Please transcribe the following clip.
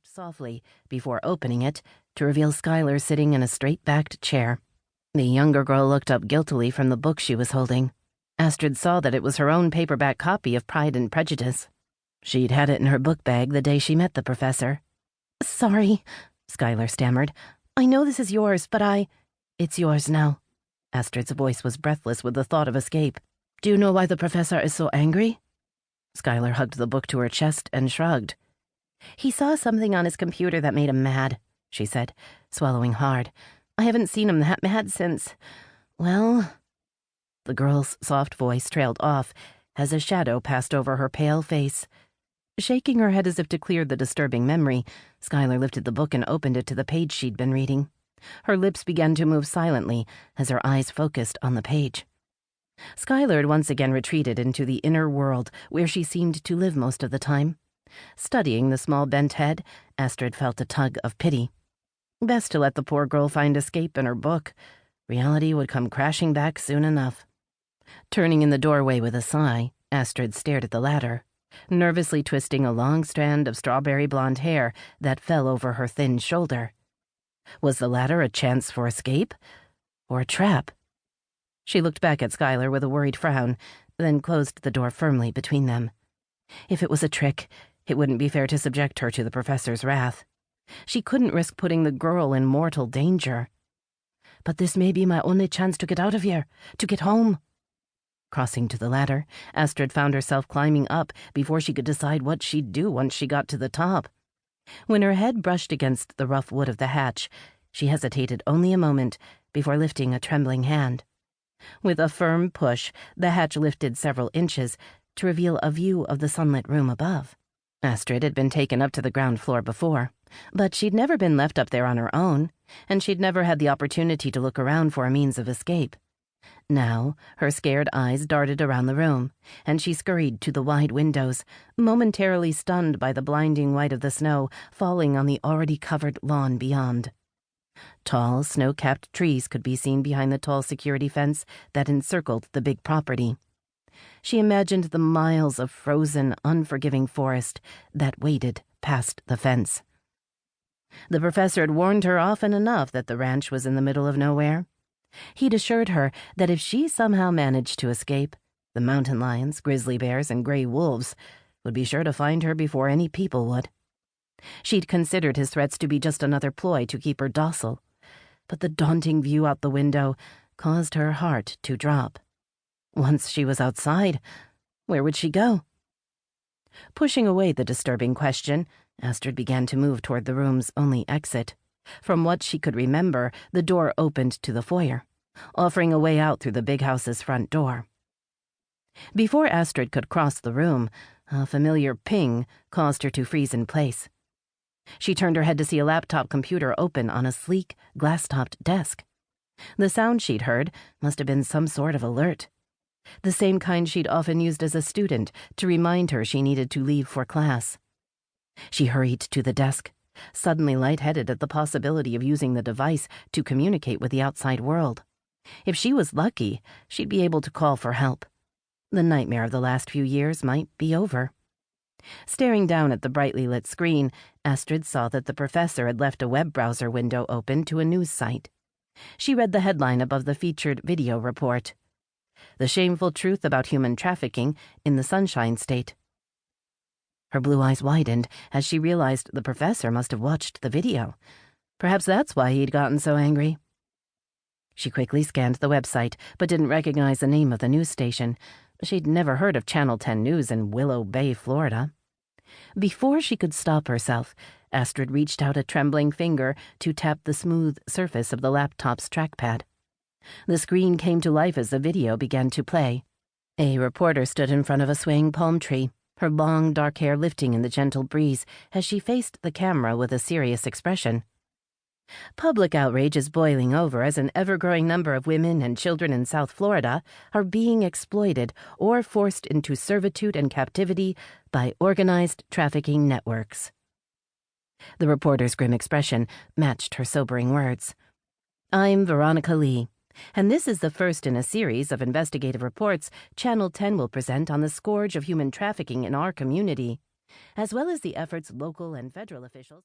knocked softly before opening it to reveal Skylar sitting in a straight-backed chair. The younger girl looked up guiltily from the book she was holding. Astrid saw that it was her own paperback copy of Pride and Prejudice. She'd had it in her book bag the day she met the professor. "Sorry," Skylar stammered. "I know this is yours, but It's yours now." Astrid's voice was breathless with the thought of escape. "Do you know why the professor is so angry?" Skylar hugged the book to her chest and shrugged. "He saw something on his computer that made him mad," she said, swallowing hard. "I haven't seen him that mad since, well..." The girl's soft voice trailed off as a shadow passed over her pale face. Shaking her head as if to clear the disturbing memory, Skylar lifted the book and opened it to the page she'd been reading. Her lips began to move silently as her eyes focused on the page. Skylar had once again retreated into the inner world where she seemed to live most of the time. Studying the small bent head, Astrid felt a tug of pity. Best to let the poor girl find escape in her book. Reality would come crashing back soon enough. Turning in the doorway with a sigh, Astrid stared at the ladder, nervously twisting a long strand of strawberry blonde hair that fell over her thin shoulder. Was the ladder a chance for escape? Or a trap? She looked back at Skylar with a worried frown, then closed the door firmly between them. If it was a trick, it wouldn't be fair to subject her to the professor's wrath. She couldn't risk putting the girl in mortal danger. "But this may be my only chance to get out of here, to get home." Crossing to the ladder, Astrid found herself climbing up before she could decide what she'd do once she got to the top. When her head brushed against the rough wood of the hatch, she hesitated only a moment before lifting a trembling hand. With a firm push, the hatch lifted several inches to reveal a view of the sunlit room above. Astrid had been taken up to the ground floor before, but she'd never been left up there on her own, and she'd never had the opportunity to look around for a means of escape. Now, her scared eyes darted around the room, and she scurried to the wide windows, momentarily stunned by the blinding white of the snow falling on the already covered lawn beyond. Tall, snow-capped trees could be seen behind the tall security fence that encircled the big property. She imagined the miles of frozen, unforgiving forest that waited past the fence. The professor had warned her often enough that the ranch was in the middle of nowhere. He'd assured her that if she somehow managed to escape, the mountain lions, grizzly bears, and gray wolves would be sure to find her before any people would. She'd considered his threats to be just another ploy to keep her docile, but the daunting view out the window caused her heart to drop. Once she was outside, where would she go? Pushing away the disturbing question, Astrid began to move toward the room's only exit. From what she could remember, the door opened to the foyer, offering a way out through the big house's front door. Before Astrid could cross the room, a familiar ping caused her to freeze in place. She turned her head to see a laptop computer open on a sleek, glass-topped desk. The sound she'd heard must have been some sort of alert, the same kind she'd often used as a student to remind her she needed to leave for class. She hurried to the desk, suddenly lightheaded at the possibility of using the device to communicate with the outside world. If she was lucky, she'd be able to call for help. The nightmare of the last few years might be over. Staring down at the brightly lit screen, Astrid saw that the professor had left a web browser window open to a news site. She read the headline above the featured video report: "The Shameful Truth About Human Trafficking in the Sunshine State." Her blue eyes widened as she realized the professor must have watched the video. Perhaps that's why he'd gotten so angry. She quickly scanned the website, but didn't recognize the name of the news station. She'd never heard of Channel 10 News in Willow Bay, Florida. Before she could stop herself, Astrid reached out a trembling finger to tap the smooth surface of the laptop's trackpad. The screen came to life as the video began to play. A reporter stood in front of a swaying palm tree, her long, dark hair lifting in the gentle breeze as she faced the camera with a serious expression. Public outrage is boiling over as an ever-growing number of women and children in South Florida are being exploited or forced into servitude and captivity by organized trafficking networks. The reporter's grim expression matched her sobering words. "I'm Veronica Lee, and this is the first in a series of investigative reports Channel 10 will present on the scourge of human trafficking in our community, as well as the efforts local and federal officials..."